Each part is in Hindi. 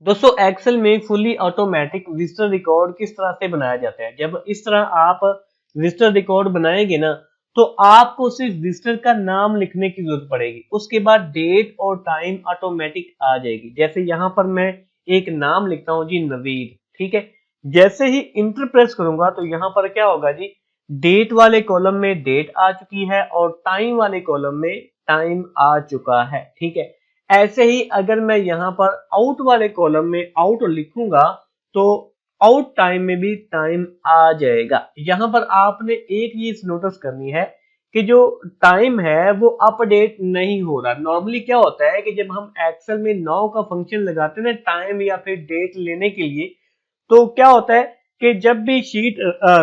दोस्तों एक्सेल में फुली ऑटोमेटिक विजिटर रिकॉर्ड किस तरह से बनाया जाता है। जब इस तरह आप विजिटर रिकॉर्ड बनाएंगे ना, तो आपको सिर्फ विजिटर का नाम लिखने की जरूरत पड़ेगी, उसके बाद डेट और टाइम ऑटोमेटिक आ जाएगी। जैसे यहाँ पर मैं एक नाम लिखता हूँ जी, नवीद, ठीक है। जैसे ही इंटर प्रेस करूंगा तो यहाँ पर क्या होगा जी, डेट वाले कॉलम में डेट आ चुकी है और टाइम वाले कॉलम में टाइम आ चुका है, ठीक है। ऐसे ही अगर मैं यहाँ पर आउट वाले कॉलम में आउट लिखूंगा तो आउट टाइम में भी टाइम आ जाएगा। यहाँ पर आपने एक चीज नोटिस करनी है कि जो टाइम है वो अपडेट नहीं हो रहा। नॉर्मली क्या होता है कि जब हम एक्सेल में नाउ का फंक्शन लगाते हैं टाइम या फिर डेट लेने के लिए, तो क्या होता है कि जब भी शीट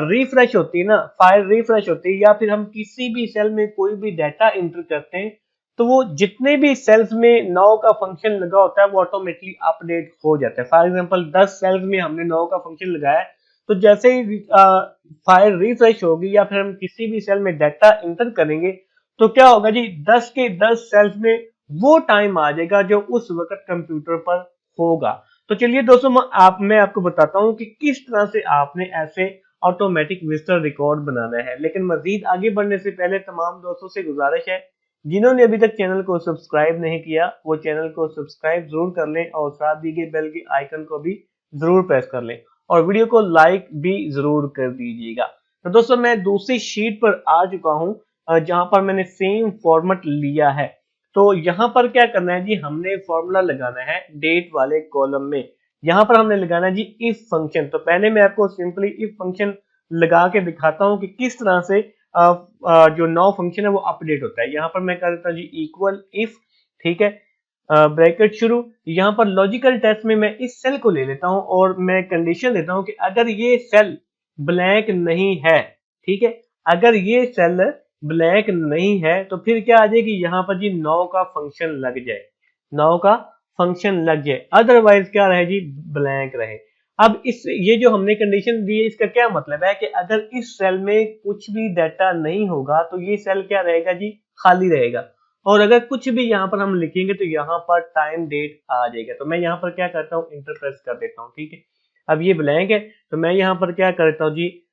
रिफ्रेश होती है ना, फाइल रिफ्रेश होती है या फिर हम किसी भी सेल में कोई भी डाटा एंटर करते हैं, तो वो जितने भी सेल्स में नाउ का फंक्शन लगा होता है वो ऑटोमेटिकली अपडेट हो जाता है। फॉर एग्जांपल 10 सेल्स में हमने नाउ का फंक्शन लगाया है, तो जैसे ही फाइल रिफ्रेश होगी या फिर हम किसी भी सेल में डाटा एंटर करेंगे, तो क्या होगा जी, 10 के 10 सेल्स में वो टाइम आ जाएगा जो उस वक्त कंप्यूटर पर होगा। तो चलिए दोस्तों, मैं आपको बताता हूं कि किस तरह से आपने ऐसे ऑटोमेटिक विजिटर रिकॉर्ड बनाना है। लेकिन मजीद आगे बढ़ने से पहले तमाम दोस्तों से गुजारिश है, जिन्होंने अभी तक चैनल को सब्सक्राइब नहीं किया वो चैनल को सब्सक्राइब जरूर कर लें और साथ दी गई बेल के आइकन को भी जरूर प्रेस कर लें और वीडियो को लाइक भी जरूर कर दीजिएगा। तो दोस्तों मैं दूसरी शीट पर आ चुका हूं जहां पर मैंने सेम फॉर्मेट लिया है। तो यहाँ पर क्या करना है जी, हमने फॉर्मूला लगाना है डेट वाले कॉलम में। यहाँ पर हमने लगाना है जी इफ फंक्शन। तो पहले मैं आपको सिंपली इफ फंक्शन लगा के दिखाता हूँ कि किस तरह से जो नाउ फंक्शन है वो अपडेट होता है। यहाँ पर मैं कर देता हूँ जी इक्वल इफ, ठीक है, ब्रैकेट शुरू। यहाँ पर लॉजिकल टेस्ट में मैं इस सेल को ले लेता हूँ और मैं कंडीशन देता हूँ कि अगर ये सेल ब्लैंक नहीं है, ठीक है, अगर ये सेल ब्लैंक नहीं है तो फिर क्या आ जाएगी, यहाँ पर जी नाउ का फंक्शन लग जाए, नाउ का फंक्शन लग जाए, अदरवाइज क्या रहे जी, ब्लैंक रहे। अब इस ये जो हमने कंडीशन दी है इसका क्या मतलब है कि अगर इस सेल में कुछ भी डाटा नहीं होगा तो ये सेल क्या रहेगा जी, खाली रहेगा। और अगर कुछ भी यहाँ पर हम लिखेंगे तो यहाँ पर टाइम डेट आ जाएगा। तो मैं यहाँ पर क्या करता हूँ, इंटर प्रेस कर देता हूँ, ठीक है। अब ये ब्लैंक है तो मैं यहाँ पर क्या करता हूँ जी,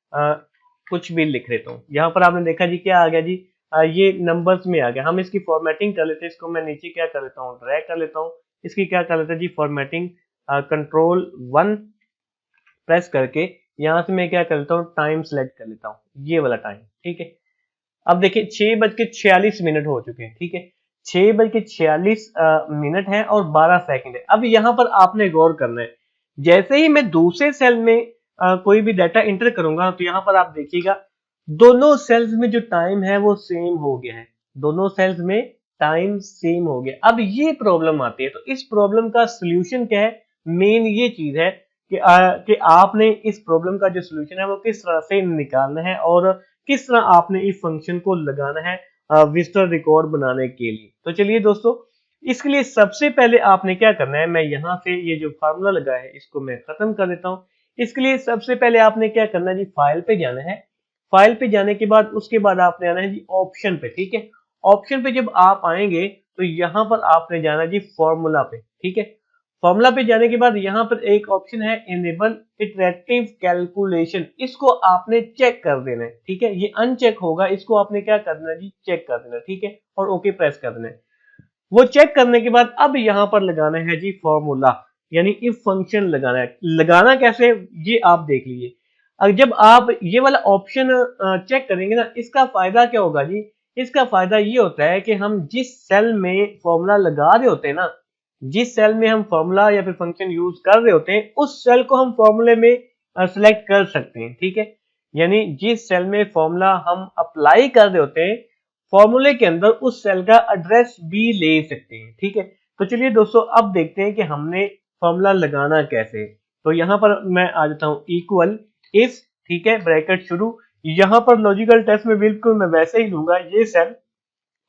कुछ भी लिख देता हूँ। यहाँ पर आपने देखा जी क्या आ गया जी, ये नंबर्स में आ गया। हम इसकी फॉर्मेटिंग कर लेते हैं, इसको मैं नीचे क्या कर लेता हूँ, ड्रैग कर लेता हूँ। इसकी क्या कर लेते हैं जी, फॉर्मेटिंग कंट्रोल 1 प्रेस करके यहाँ से मैं क्या कर लेता हूँ, टाइम सेलेक्ट कर लेता हूँ, ये वाला टाइम, ठीक है। अब देखिए 6:46 हो चुके हैं, ठीक है, 6:46 है और 12 सेकंड है। अब यहाँ पर आपने गौर करना है, जैसे ही मैं दूसरे सेल में कोई भी डाटा इंटर करूंगा तो यहाँ पर आप देखिएगा दोनों सेल्स में जो टाइम है वो सेम हो गया है, दोनों सेल्स में टाइम सेम हो गया। अब ये प्रॉब्लम आती है, तो इस प्रॉब्लम का सोल्यूशन क्या है, मेन ये चीज है कि आपने इस प्रॉब्लम का जो सोल्यूशन है वो किस तरह से निकालना है और किस तरह आपने इस फंक्शन को लगाना है विजिटर रिकॉर्ड बनाने के लिए। तो चलिए दोस्तों, इसके लिए सबसे पहले आपने क्या करना है, मैं यहाँ से ये जो फार्मूला लगा है इसको मैं खत्म कर देता हूँ। इसके लिए सबसे पहले आपने क्या करना है जी, फाइल पे जाना है। फाइल पे जाने के बाद उसके बाद आपने आना है जी ऑप्शन पे, ठीक है। ऑप्शन पे जब आप आएंगे तो यहाँ पर आपने जाना जी फॉर्मूला पे, ठीक है। फॉर्मूला पे जाने के बाद यहाँ पर एक ऑप्शन है इनेबल इटरेटिव कैलकुलेशन, इसको आपने चेक कर देना है, ठीक है। ये अनचेक होगा, इसको आपने क्या कर देना जी, चेक कर देना, ठीक है, और ओके प्रेस कर देना है। वो चेक करने के बाद अब यहाँ पर लगाना है जी फॉर्मूला, यानी इफ फंक्शन लगाना है। लगाना कैसे ये आप देख लीजिए। अब जब आप ये वाला ऑप्शन चेक करेंगे ना, इसका फायदा क्या होगा जी, इसका फायदा ये होता है कि हम जिस सेल में फॉर्मूला लगा रहे होते हैं ना, जिस सेल में हम फॉर्मूला या फिर फंक्शन यूज कर रहे होते हैं उस सेल को हम फॉर्मूले में सिलेक्ट कर सकते हैं, ठीक है। यानी जिस सेल में फॉर्मूला हम अप्लाई कर रहे होते हैं फॉर्मूले के अंदर उस सेल का एड्रेस भी ले सकते हैं, ठीक है। तो चलिए दोस्तों, अब देखते हैं कि हमने फॉर्मूला लगाना कैसे। तो यहाँ पर मैं आ जाता हूँ इक्वल इफ, ठीक है, ब्रैकेट शुरू। यहाँ पर लॉजिकल टेस्ट में बिल्कुल मैं वैसे ही लूंगा ये सेल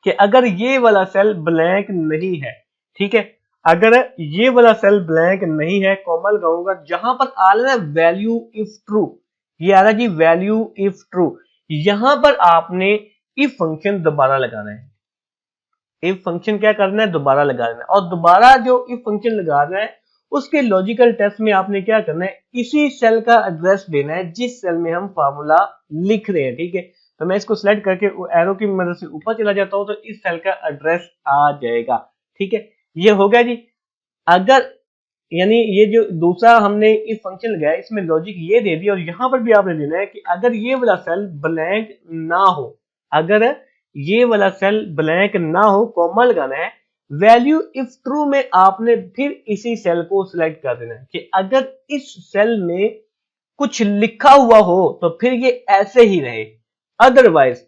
कि अगर ये वाला सेल ब्लैंक नहीं है, ठीक है, अगर ये वाला सेल ब्लैंक नहीं है, कॉमा लगाऊंगा, जहां पर आ रहा है वैल्यू इफ ट्रू, ये आ रहा जी वैल्यू इफ ट्रू, यहां पर आपने इफ फंक्शन दोबारा लगाना है। इफ फंक्शन क्या करना है, दोबारा लगाना है, और दोबारा जो इफ फंक्शन लगाना है उसके लॉजिकल टेस्ट में आपने क्या करना है, इसी सेल का एड्रेस देना है जिस सेल में हम फार्मूला लिख रहे हैं। ठीक है, तो मैं इसको सिलेक्ट करके एरो की मदद से ऊपर चला जाता हूं तो इस सेल का एड्रेस आ जाएगा। ठीक है, ये हो गया जी। अगर यानी ये जो दूसरा हमने इस फंक्शन लगाया इसमें लॉजिक ये दे दी, और यहां पर भी आपने देना है कि अगर ये वाला सेल ब्लैंक ना हो, अगर ये वाला सेल ब्लैंक ना हो, कॉमा लगाना है। वैल्यू इफ ट्रू में आपने फिर इसी सेल को सिलेक्ट कर देना है कि अगर इस सेल में कुछ लिखा हुआ हो तो फिर ये ऐसे ही रहे, अदरवाइज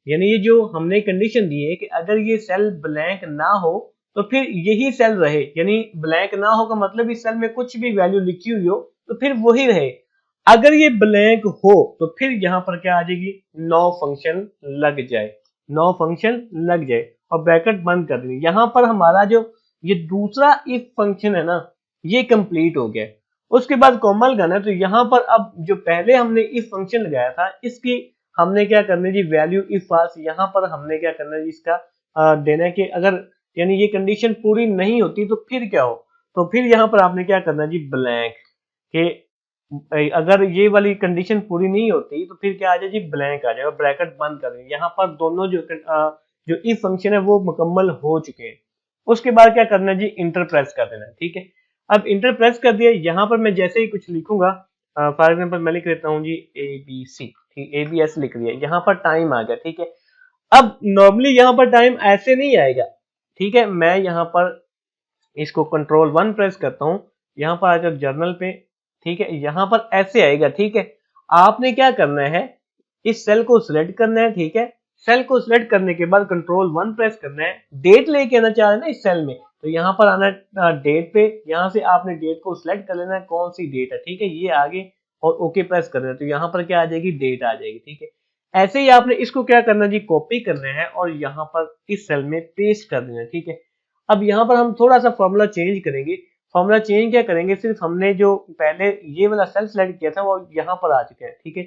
यानी ये जो हमने कंडीशन दी है कि अगर ये सेल ब्लैंक ना हो तो फिर यही सेल रहे, यानी ब्लैंक ना हो का मतलब इस सेल में कुछ भी वैल्यू लिखी हुई हो तो फिर वही रहे। अगर ये ब्लैंक हो तो फिर यहां पर क्या आ जाएगी, नो फंक्शन लग जाए, नो फंक्शन लग जाए और ब्रैकेट बंद कर देंगे। यहां पर हमारा जो ये दूसरा इफ फंक्शन है ना ये कंप्लीट हो गया। उसके बाद कॉमा लगाना है, तो यहां पर अब जो पहले हमने इफ फंक्शन लगाया था इसकी हमने क्या करना है जी, वैल्यू इफ फाल्स यहाँ पर हमने क्या करना है जी, इसका देना है कि अगर यानी ये कंडीशन पूरी नहीं होती तो फिर क्या हो, तो फिर यहाँ पर आपने क्या करना है जी, ब्लैंक कि अगर ये वाली कंडीशन पूरी नहीं होती तो फिर क्या आ जाए जी, ब्लैंक आ जाएगा, ब्रैकेट बंद कर देंगे। यहाँ पर दोनों जो इफ फंक्शन है वो मुकम्मल हो चुके हैं। उसके बाद क्या करना है जी, इंटर प्रेस कर देना है। ठीक है, अब इंटर प्रेस कर दिया, यहाँ पर मैं जैसे ही कुछ लिखूंगा, फॉर एग्जाम्पल मैं लिख देता हूँ जी ABC, ठीक, ABS लिख दिया, यहाँ पर टाइम आ गया। ठीक है, अब नॉर्मली यहाँ पर टाइम ऐसे नहीं आएगा। ठीक है, मैं यहाँ पर इसको कंट्रोल 1 प्रेस करता हूँ, यहाँ पर आकर जर्नल पे, ठीक है, यहाँ पर ऐसे आएगा। ठीक है, आपने क्या करना है, इस सेल को सिलेक्ट करना है। ठीक है, सेल को सिलेक्ट करने के बाद कंट्रोल 1 प्रेस करना है, डेट लेके आना चाह रहे हैं ना इस सेल में, तो यहाँ पर आना है डेट पे, यहाँ से आपने डेट को सिलेक्ट कर लेना है कौन सी डेट है। ठीक है, ये आगे और ओके प्रेस करना है, तो यहाँ पर क्या आ जाएगी, डेट आ जाएगी। ठीक है, ऐसे ही आपने इसको क्या करना जी, कॉपी करना है और यहाँ पर इस सेल में पेस्ट कर देना है। ठीक है, अब यहाँ पर हम थोड़ा सा फॉर्मूला चेंज करेंगे। फॉर्मूला चेंज क्या करेंगे, सिर्फ हमने जो पहले ये वाला सेल सेलेक्ट किया था वो यहाँ पर आ चुके हैं। ठीक है,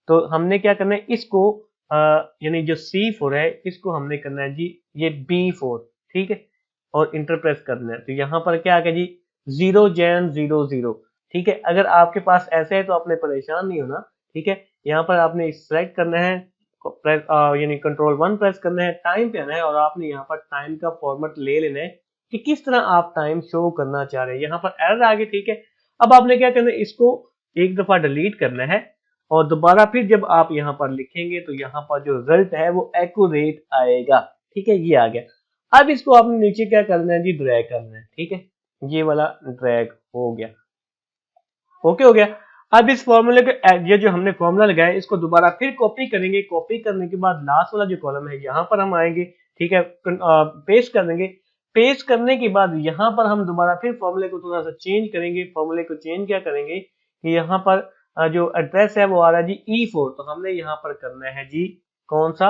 तो हमने क्या करना है, इसको यानी जो C4 है इसको हमने करना है जी ये B4। ठीक है, और इंटर प्रेस करना है, तो यहाँ पर क्या आ गया जी, 0 Jan 00। ठीक है, अगर आपके पास ऐसे है तो आपने परेशान नहीं होना। ठीक है, यहाँ पर आपने सेलेक्ट करना है, प्रेस यानी कंट्रोल 1 प्रेस करना है, टाइम पे आना है और आपने यहाँ पर टाइम का फॉर्मेट ले लेना है कि किस तरह आप टाइम शो करना चाह रहे हैं। यहाँ पर एरर आ गई। ठीक है, अब आपने क्या करना है, इसको एक दफा डिलीट करना है और दोबारा फिर जब आप यहाँ पर लिखेंगे तो यहाँ पर जो रिजल्ट है वो एक्यूरेट आएगा। ठीक है, ये आ गया। अब इसको आपने नीचे क्या करना है जी, ड्रैग करना है। ठीक है, ये वाला ड्रैग हो गया, ओके हो गया। अब इस फॉर्मूले के ये जो हमने फॉर्मूला लगाया इसको दोबारा फिर कॉपी करेंगे। कॉपी करने के बाद लास्ट वाला जो कॉलम है यहाँ पर हम आएंगे। ठीक है, पेस्ट कर देंगे। पेस्ट करने के बाद यहाँ पर हम दोबारा फिर फॉर्मूले को थोड़ा सा चेंज करेंगे। फॉर्मूले को चेंज क्या करेंगे कि यहाँ पर जो एड्रेस है वो आ रहा है जी E4, तो हमने यहाँ पर करना है जी कौन सा,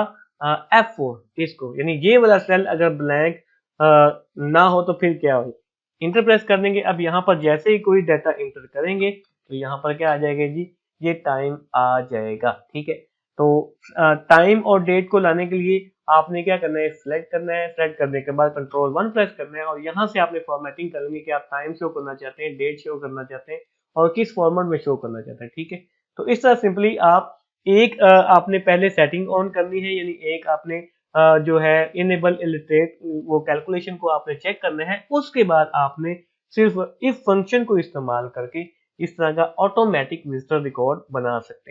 F4 इसको, यानी ये वाला सेल अगर ब्लैंक ना हो तो फिर क्या हो, इंटर प्रेस कर देंगे। अब यहाँ पर जैसे ही कोई डाटा इंटर करेंगे तो यहाँ पर क्या आ जाएगा जी, ये टाइम आ जाएगा। ठीक है, तो टाइम और डेट को लाने के लिए आपने क्या करना है, सिलेक्ट करना है, सिलेक्ट करने के बाद कंट्रोल 1 प्रेस करना है और यहाँ से आपने फॉर्मेटिंग करेंगे कि आप टाइम शो करना चाहते हैं, डेट शो करना चाहते हैं और किस फॉर्मेट में शो करना चाहते हैं। ठीक है, तो इस तरह सिंपली आप एक आपने पहले सेटिंग ऑन करनी है, यानी एक आपने जो है इनेबल इलिटरेट वो कैलकुलेशन को आपने चेक करना है। उसके बाद आपने सिर्फ इफ फंक्शन को इस्तेमाल करके इस तरह का ऑटोमेटिक विजिटर रिकॉर्ड बना सकते हैं।